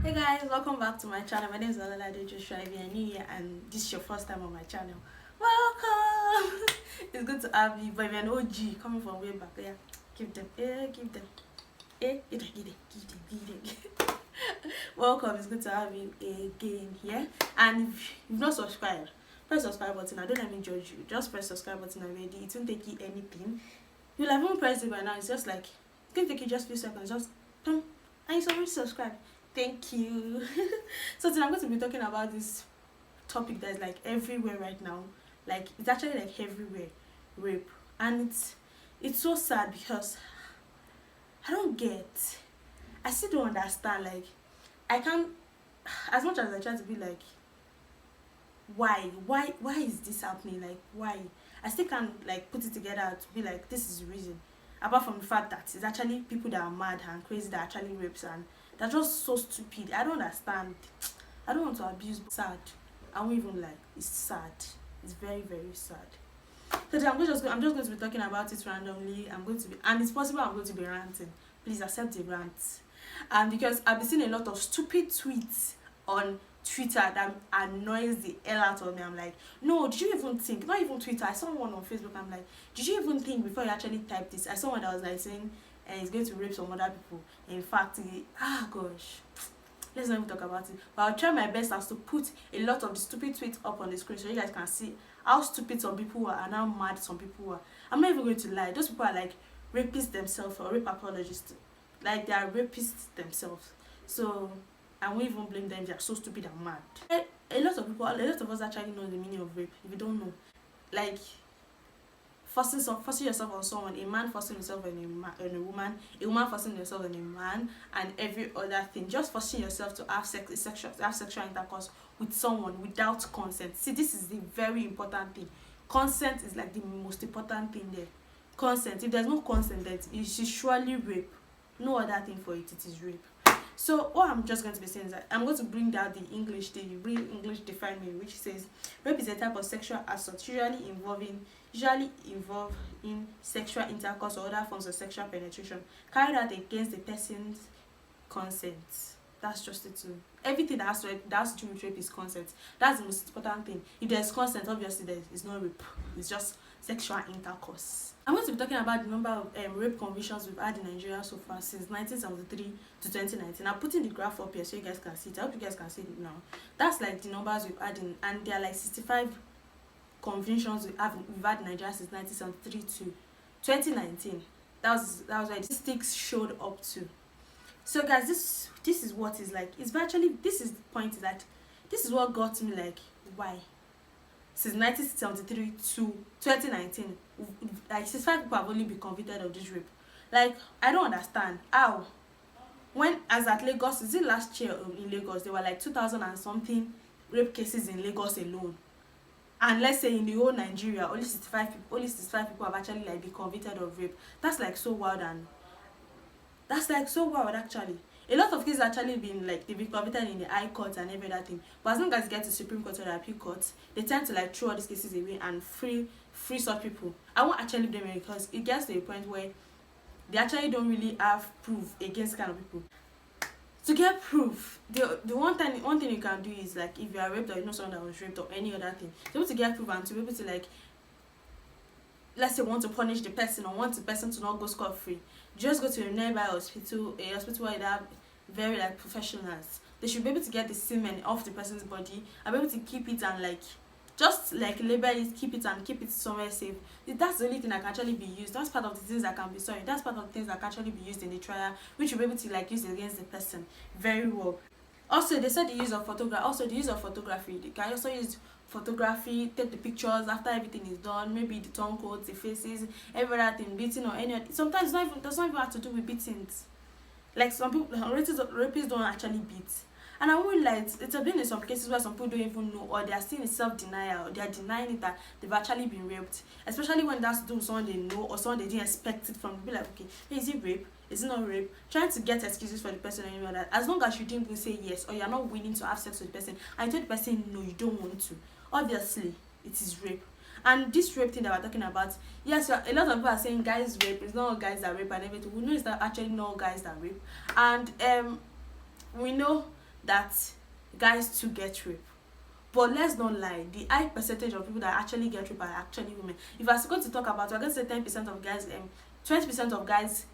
Hey guys, welcome back to my channel. My name is Ololade Joshua. If you're new here and this is your first time on my channel, welcome. It's good to have you. But if you're an OG coming from way back, yeah, give them, give them, give them. Welcome. It's good to have you again here. And if you've not subscribed, press subscribe button. I don't let me judge you. Just press subscribe button already. It won't take you anything. You'll have even pressed it by now. It's just like it's gonna take you just a few seconds. Just and it's already subscribed. Thank you. So today I'm going to be talking about this topic that's like everywhere right now. Like it's actually like everywhere, rape, and it's so sad because I don't get. I still don't understand. Like I can't. As much as I try to be like, why is this happening? Like why? I still can't like put it together to be like this is the reason. Apart from the fact that it's actually people that are mad and crazy that actually rapes, and they're just so stupid. I don't understand. I don't want to abuse, but sad. I won't even lie. It's sad. It's very, very sad. So I'm just going to be talking about it randomly. And it's possible I'm going to be ranting. Please accept the rant. Because I've been seeing a lot of stupid tweets on Twitter that annoys the hell out of me. I'm like, no, did you even think? Not even Twitter. I saw one on Facebook. I'm like, did you even think before you actually type this? I saw one that was like saying, and he's going to rape some other people. In fact, gosh, let's not even talk about it. But I'll try my best as to put a lot of the stupid tweets up on the screen so you guys can see how stupid some people are and how mad some people are. I'm not even going to lie. Those people are like rapists themselves or rape apologists. Like they are rapists themselves. So I won't even blame them. They are so stupid and mad. A lot of us actually know the meaning of rape. If you don't know, like forcing yourself on someone, a man forcing himself on a woman forcing herself on a man, and every other thing. Just forcing yourself to have sexual intercourse with someone without consent. See, this is the very important thing. Consent is like the most important thing there. Consent. If there's no consent, then it is surely rape. No other thing for it. It is rape. So what I'm just going to be saying is that I'm going to bring down the real English definition, which says rape is a type of sexual assault usually involve in sexual intercourse or other forms of sexual penetration carried out against the person's consent. That's just it too. Everything that has to do with rape is consent. That's the most important thing. If there's consent, obviously there is no rape. It's just sexual intercourse. I'm going to be talking about the number of rape convictions we've had in Nigeria so far since 1973 to 2019. I'm putting the graph up here so you guys can see it. I hope you guys can see it now. That's like the numbers we've had and there are like 65 convictions we've had in Nigeria since 1973 to 2019. That was why the statistics showed up to. So guys, this is what is like. It's virtually, this is the point, that this is what got me like, why since 1973 to 2019 like 65 people have only been convicted of this rape. Like I don't understand how, when as at Lagos, is it last year in Lagos there were like 2,000 and something rape cases in Lagos alone, and let's say in the whole Nigeria only 65 people have actually like been convicted of rape. That's like so wild, and that's like so wild actually. A lot of cases actually been like they've been convicted in the High Court and every other thing, but as long as it gets to Supreme Court or the Appeal Court, they tend to like throw all these cases away and free such people. I won't actually blame them because it gets to a point where they actually don't really have proof against kind of people. To get proof, the one thing you can do is like if you are raped or you know someone that was raped or any other thing, to be able to get proof and to be able to like, let's say, want to punish the person or want the person to not go scot-free, just go to a nearby hospital, a hospital where they have very like professionals. They should be able to get the semen off the person's body and be able to keep it and like just like label it, keep it somewhere safe. That's the only thing that can actually be used. That's part of the things that can be that's part of the things that can actually be used in the trial, which you'll be able to like use against the person very well. Also, they said the use of photography. They can also use photography, take the pictures after everything is done, maybe the tongue coats, the faces, everything, beating or any. Sometimes it doesn't even have to do with beatings. Like some people, rapists don't actually beat. And I won't lie, it's been in some cases where some people don't even know, or they are still in self-denial, or they are denying it that they've actually been raped. Especially when that's to do with someone they know or someone they didn't expect it from. Be like, okay, hey, is it rape? Is it not rape? Trying to get excuses for the person or anyone that. As long as you didn't say yes, or you're not willing to have sex with the person, and you told the person no, you don't want to, obviously it is rape. And this rape thing that we're talking about, yes, a lot of people are saying guys rape. It's not all guys that rape and everything. We know it's that actually not all guys that rape. And we know that guys too get raped. But let's not lie, the high percentage of people that actually get raped are actually women. If I was going to talk about, we're going to say 10% of guys, 20% of guys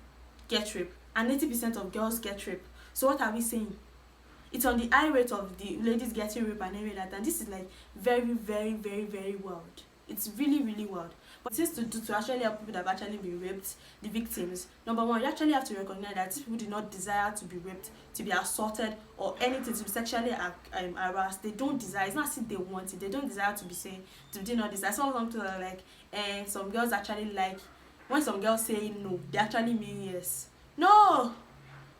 get raped, and 80% of girls get raped. So what are we saying? It's on the high rate of the ladies getting raped and everything like that. And this is like very, very, very, very wild. It's really, really wild. But things to do to actually help people that have actually been raped, the victims. Number one, you actually have to recognize that these people do not desire to be raped, to be assaulted, or anything, to be sexually harassed. They don't desire. It's not as if they want it. They don't desire to be saying, to do not desire. Some people are like, and some girls actually like, when some girls say no, they actually mean yes. No!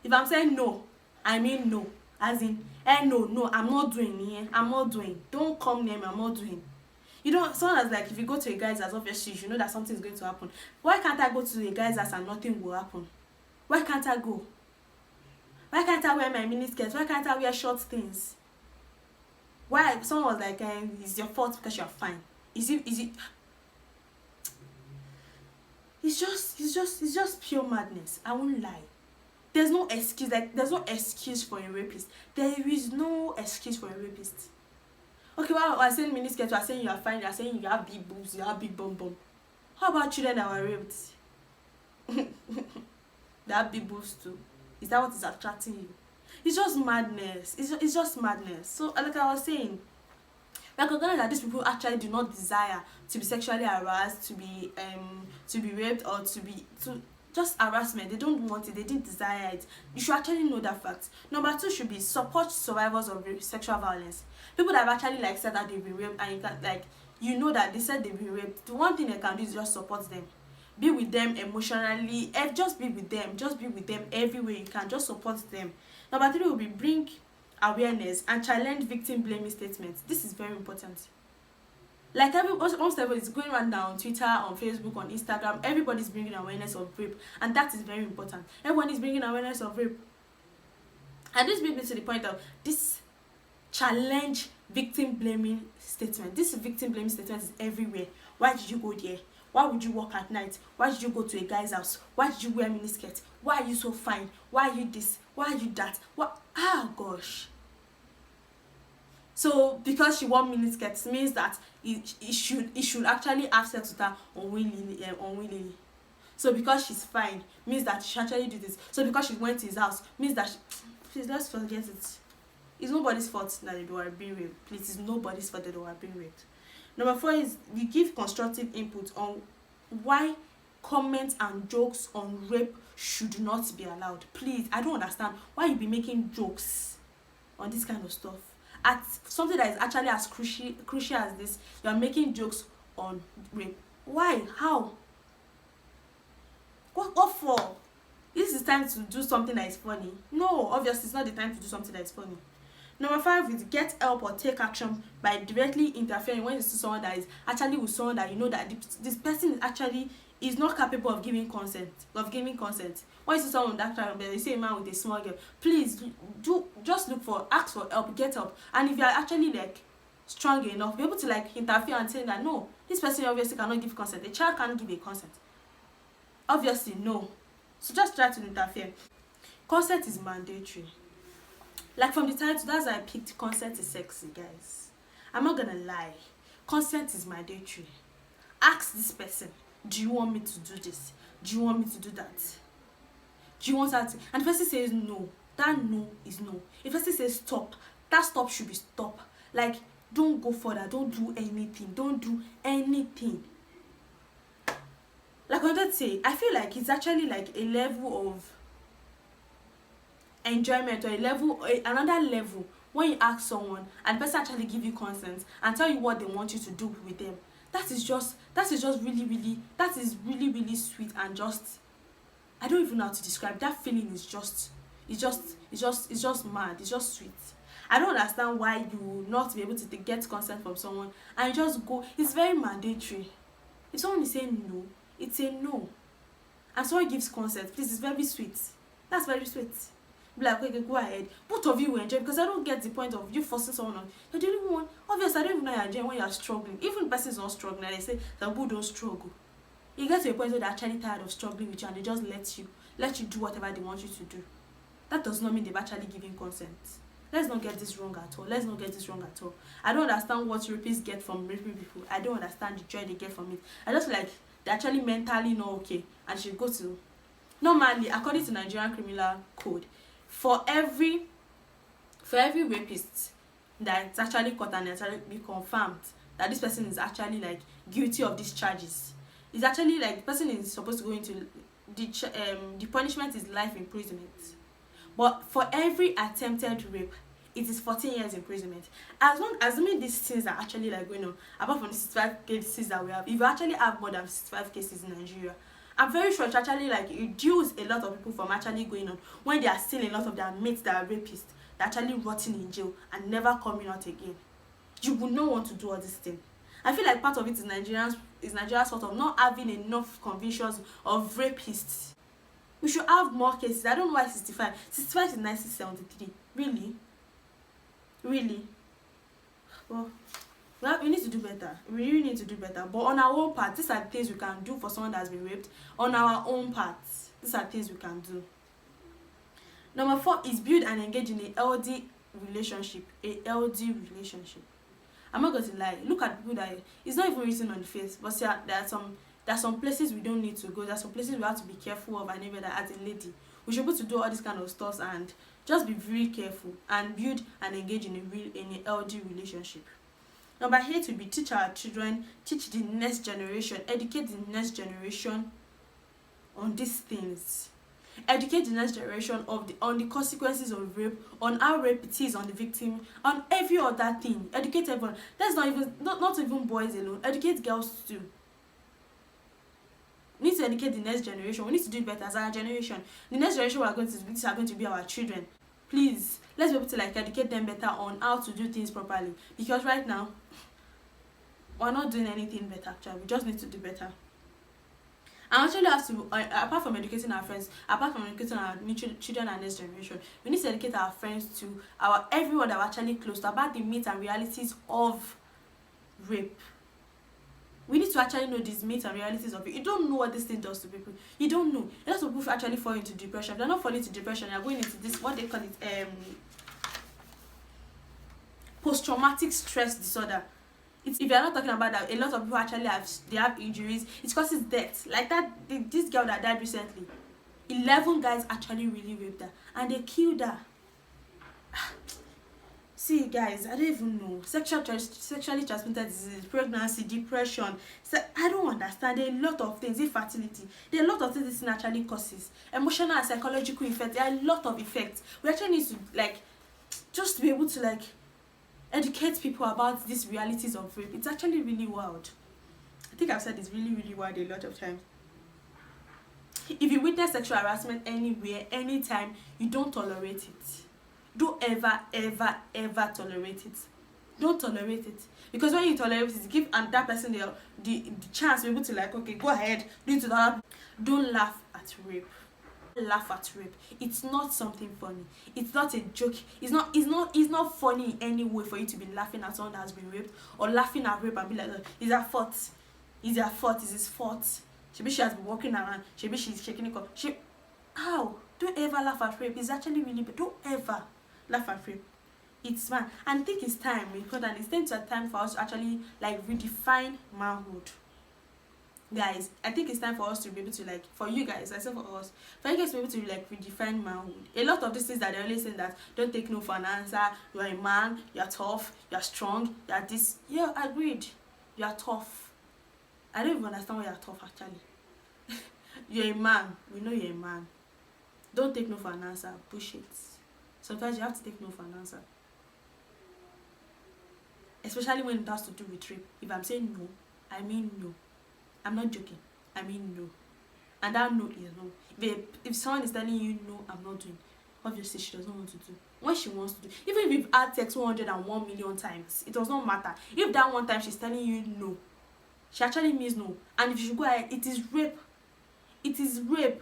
If I'm saying no, I mean no. As in, no, I'm not doing here. I'm not doing. Don't come near me, I'm not doing. You know, someone that's like, if you go to a guy's house, obviously you know that something is going to happen. Why can't I go to a guy's house and nothing will happen? Why can't I go? Why can't I wear my miniskirts? Why can't I wear short things? Why? Someone was like, it's your fault because you're fine. Is it? It's just pure madness. I won't lie. There's no excuse. Like, there's no excuse for a rapist. There is no excuse for a rapist. Okay, well, I saying miniskirt, you are saying you are fine, you are saying you have big boobs, you have big bum bum. How about children that were raped? They have big boobs too. Is that what is attracting you? It's just madness. It's just madness. So, like I was saying, recognize that these people actually do not desire to be sexually harassed, to be raped, or to just harassment. They don't want it. They didn't desire it. You should actually know that fact. Number two should be support survivors of sexual violence. People that have actually like said that they've been raped, and you can, like, you know that they said they've been raped. The one thing they can do is just support them, be with them emotionally, just be with them every way you can. Just support them. Number three will be bring awareness and challenge victim blaming statements. This is very important. Like almost everybody is going around now on Twitter, on Facebook, on Instagram. Everybody's bringing awareness of rape, and that is very important. Everyone is bringing awareness of rape, and this brings me to the point of this challenge victim blaming statement. This victim blaming statement is everywhere. Why did you go there? Why would you walk at night? Why did you go to a guy's house? Why did you wear miniskirt? Why are you so fine? Why are you this? Why are you that? What? Ah, gosh. So because she wore miniskirts means that it should actually have sex with her unwillingly. So because she's fine means that she actually do this. So because she went to his house means that please, let's forget it. It's nobody's fault that they were being raped. Please, it's nobody's fault that they were being raped. Number four is we give constructive input on why comments and jokes on rape should not be allowed. Please, I don't understand why you be making jokes on this kind of stuff. At something that is actually as crucial as this, you are making jokes on rape. Why? How? What for? This is time to do something that is funny. No, obviously it's not the time to do something that is funny. Number five is get help or take action by directly interfering when you see someone that is actually with someone that you know that this person is actually is not capable of giving consent. When you see someone with that kind of, you see a man with a small girl, please just ask for help, get help. And if you are actually like strong enough, be able to like interfere and say that no, this person obviously cannot give consent. A child can't give a consent. Obviously no. So just try to interfere. Consent is mandatory. Like from the title, that's why I picked consent is sexy, guys. I'm not gonna lie. Consent is mandatory. Ask this person, do you want me to do this? Do you want me to do that? Do you want that? And the person says no. That no is no. If the person says stop, that stop should be stop. Like, don't go further. Don't do anything. Don't do anything. Like I wanted to say, I feel like it's actually like a level of enjoyment or another level when you ask someone and the person actually give you consent and tell you what they want you to do with them. That is really sweet, and just I don't even know how to describe that feeling. It's just mad. It's just sweet. I don't understand why you will not be able to get consent from someone and you just go. It's very mandatory. If someone is saying no, it's a no, and someone gives consent, please, it's very sweet. That's very sweet. Be like, okay, go ahead. Both of you will enjoy, because I don't get the point of you forcing someone on. You're the only one. Obviously, I don't even know you're enjoying when you're struggling. Even the person is not struggling, and they say that people don't struggle. You get to a point where they're actually tired of struggling with you, and they just let you do whatever they want you to do. That does not mean they've actually given consent. Let's not get this wrong at all. Let's not get this wrong at all. I don't understand what rapists get from raping people. I don't understand the joy they get from it. I just feel like they're actually mentally not okay and should go to. Normally, according to Nigerian criminal code, for every rapist that's actually caught and it's actually be confirmed that this person is actually like guilty of these charges, it's actually like the person is supposed to go into the punishment is life imprisonment. But for every attempted rape, it is 14 years imprisonment. As long as these things are actually like going on, apart from the 65 cases that we have, if you actually have more than 65 cases in Nigeria, I'm very sure it actually like reduce a lot of people from actually going on when there are still a lot of their mates that are rapists that are actually rotting in jail and never coming out again. You would not want to do all this thing. I feel like part of it is Nigeria's sort of not having enough convictions of rapists. We should have more cases. I don't know why 65. 65 is 1973. Really? Really? Well, we need to do better. We really need to do better. But on our own part, these are things we can do for someone that's been raped. On our own part, these are things we can do. Number 4 is build and engage in a healthy relationship. A healthy relationship. I'm not going to lie. Look at people that it's not even written on the face, but yeah, there are some places we don't need to go. There are some places we have to be careful of, and even that as a lady, we should be able to do all this kind of stuff and just be very careful and build and engage in a healthy relationship. Number 8 will be teach our children, teach the next generation, educate the next generation on these things. Educate the next generation on the consequences of rape, on how rape it is on the victim, on every other thing. Educate everyone. That's not even boys alone. Educate girls too. We need to educate the next generation. We need to do it better as our generation. The next generation are going to be our children. Please, let's be able to like educate them better on how to do things properly. Because right now, we're not doing anything better. Actually, we just need to do better. And actually have to, apart from educating our friends, apart from educating our children and next generation, we need to educate our friends to everyone that are actually close to about the myths and realities of rape. We need to actually know these myths and realities of it. You don't know what this thing does to people. You don't know. A lot of people actually fall into depression. If they're not falling into depression, they're going into this, what they call it, post-traumatic stress disorder. If you're not talking about that, a lot of people actually have injuries. It causes death. Like that, this girl that died recently, 11 guys actually really raped her and they killed her. See guys, I don't even know. Sexually transmitted disease, pregnancy, depression. So I don't understand. There are a lot of things. Infertility. There are a lot of things this thing actually causes. Emotional and psychological effects. There are a lot of effects. We actually need to like just be able to like educate people about these realities of rape. It's actually really wild. I think I've said it's really, really wild a lot of times. If you witness sexual harassment anywhere, anytime, you don't tolerate it. Don't ever, ever, ever tolerate it. Don't tolerate it. Because when you tolerate it, give that person the chance to be able to like, okay, go ahead, do it to the other. Don't laugh at rape. Laugh at rape. It's not something funny. It's not a joke. It's not funny in any way for you to be laughing at someone that has been raped or laughing at rape and be like, it's her fault. It's their fault. It's his fault. Maybe she has been walking around. Maybe she's shaking it up. How? Don't ever laugh at rape. It's actually really bad. Don't ever laugh at rape. It's man. And I think it's time. It's time for us to actually like redefine manhood. Guys, I think it's time for us to be able to like, for you guys, I say for us, for you guys to be able to like redefine manhood. A lot of these things that they're always saying that don't take no for an answer, you're a man, you're tough, you're strong, you're this. Yeah, agreed. You're tough. I don't even understand why you're tough actually. You're a man. We know you're a man. Don't take no for an answer. Push it. Sometimes you have to take no for an answer. Especially when it has to do with rape. If I'm saying no, I mean no. I'm not joking. I mean no. And that no is no. If someone is telling you no, I'm not doing, obviously she doesn't want to do what she wants to do. Even if you've had sex 101 million times, it does not matter. If that one time she's telling you no, she actually means no. And if you should go ahead, it is rape. It is rape.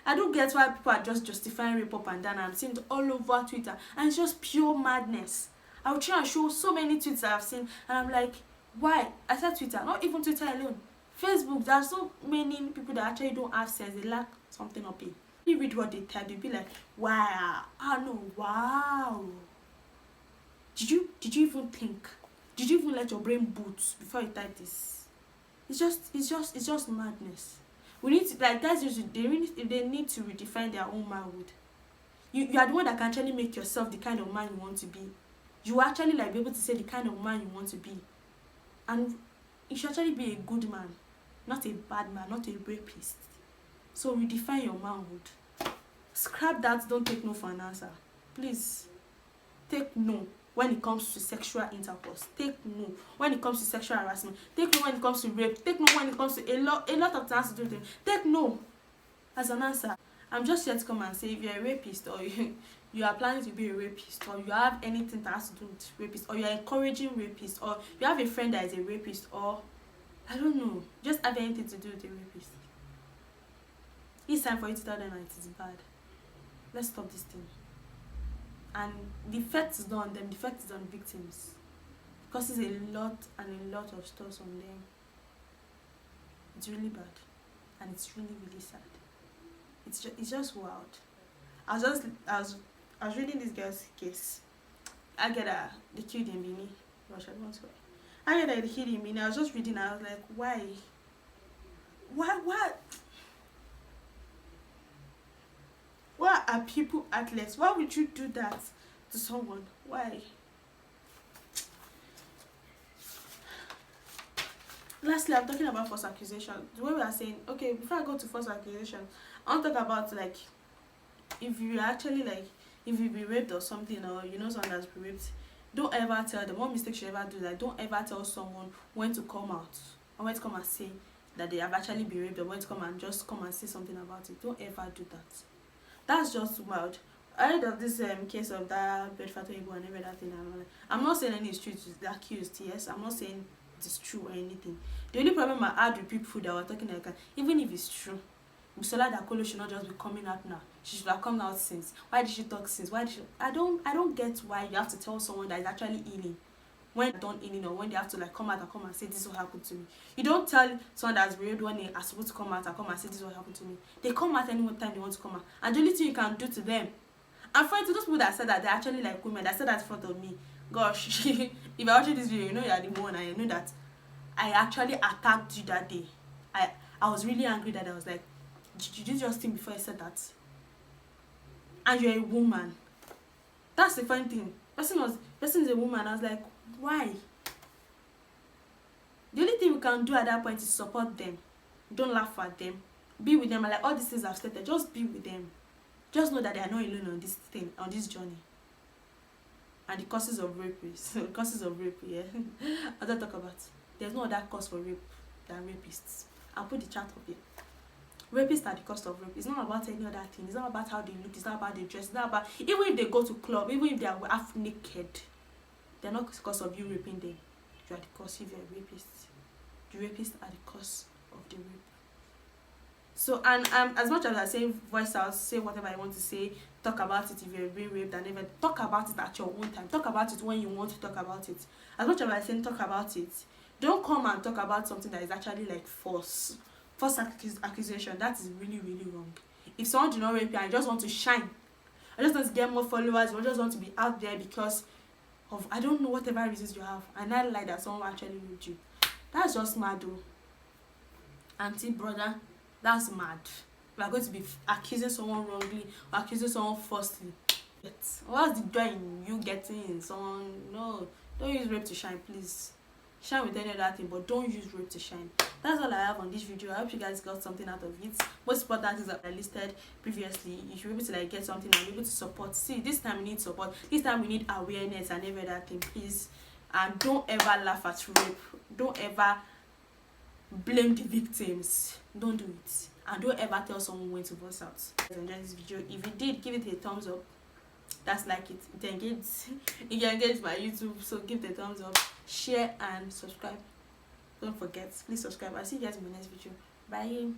I don't get why people are just justifying rape up and down. I'm seeing it all over Twitter. And it's just pure madness. I will try and show so many tweets that I've seen. And I'm like, why? I said Twitter. Not even Twitter alone. Facebook, there are so many people that actually don't have sense. They lack something up here. You read what they type, you'll be like, wow. I know, wow. Did you even think? Did you even let your brain boot before you type this? It's just madness. We need to, like, guys, they need to redefine their own manhood. You are the one that can actually make yourself the kind of man you want to be. You actually like be able to say the kind of man you want to be, and you should actually be a good man, not a bad man, not a rapist. So redefine your manhood. Scrap that. Don't take no for an answer, please. Take no when it comes to sexual intercourse. Take no when it comes to sexual harassment. Take no when it comes to rape. Take no when it comes to a lot of things to do with it. Take no as an answer. I'm just here to come and say, if you're a rapist, or you are planning to be a rapist, or you have anything that has to do with rapist, or you're encouraging rapists, or you have a friend that is a rapist, or I don't know, just have anything to do with a rapist, it's time for you to tell them that it is bad. Let's stop this thing. And the effect is not on them, the effect is on victims. It causes a lot and a lot of stress on them. It's really bad. And it's really, really sad. It's just wild. I was reading this girl's case. I get that they killed in Bini. I get that they killed in Bini. I was just reading, I was like, why? Why are people athletes? Why would you do that to someone? Why? Lastly, I'm talking about false accusation. The way we are saying, okay, before I go to false accusation, I want to talk about, like, if you actually, like, if you be raped or something, or you know someone that's been raped, don't ever tell them. One mistake you should ever do, like, don't ever tell someone when to come out, or when to come and say that they have actually been raped, or when to come and just come and say something about it. Don't ever do that. That's just wild. I heard of this case of that Bedford Igbo and every other thing. I'm not saying any is true to the accused, yes. I'm not saying it's true or anything. The only problem I had with people that were talking like that, even if it's true, Busola Dakolo should not just be coming out now. She should have come out since. Why did she talk since? Why did she? I don't get why you have to tell someone that is actually healing when they're done healing, or when they have to, like, come out and come and say this is what happened to me. You don't tell someone that's raped when they are supposed to come out and come and say this is what happened to me. They come out any time they want to come out, and the only thing you can do to them. And for those people that said that they're actually like women, that said that in front of me, gosh, if I watch this video, you know you're the one, and you know that I actually attacked you that day. I was really angry that I was like, did you just think before I said that? And you're a woman. That's the funny thing. Person is a woman. I was like, why? The only thing we can do at that point is support them. Don't laugh at them. Be with them. And like all these things I've stated, just be with them. Just know that they are not alone on this thing, on this journey. And the causes of rape is causes of rape, yeah. I don't talk about. There's no other cause for rape than rapists. I'll put the chart up here. Rapists are the cause of rape. It's not about any other thing. It's not about how they look. It's not about their dress. It's not about, even if they go to club, even if they are half naked, they're not the cause of you raping them. You are the cause if you're a rapist. The rapists are the cause of the rape. So, and as much as I say voice out, say whatever I want to say, talk about it if you're being raped, and even talk about it at your own time. Talk about it when you want to talk about it. As much as I say talk about it, don't come and talk about something that is actually like false accusation. That is really, really wrong. If someone did not rape you and you just want to shine, I just want to get more followers, or just want to be out there because of, I don't know, whatever reasons you have, and I like that someone actually raped you. That's just mad though. Auntie, brother, that's mad. We are going to be accusing someone wrongly or accusing someone falsely. What's the joy in you getting someone? No, don't use rape to shine, please. Shine with any other thing, but don't use rape to shine. That's all I have on this video. I hope you guys got something out of it. Most important things that I listed previously, you should be able to like get something and be able to support. See, this time we need support. This time we need awareness and every other thing, please. And don't ever laugh at rape. Don't ever blame the victims. Don't do it. And don't ever tell someone when to voice out. If you enjoyed this video, if you did, give it a thumbs up. That's like it. It engage my YouTube, so give the thumbs up, share and subscribe. Don't forget, please subscribe. I'll see you guys in my next video. Bye.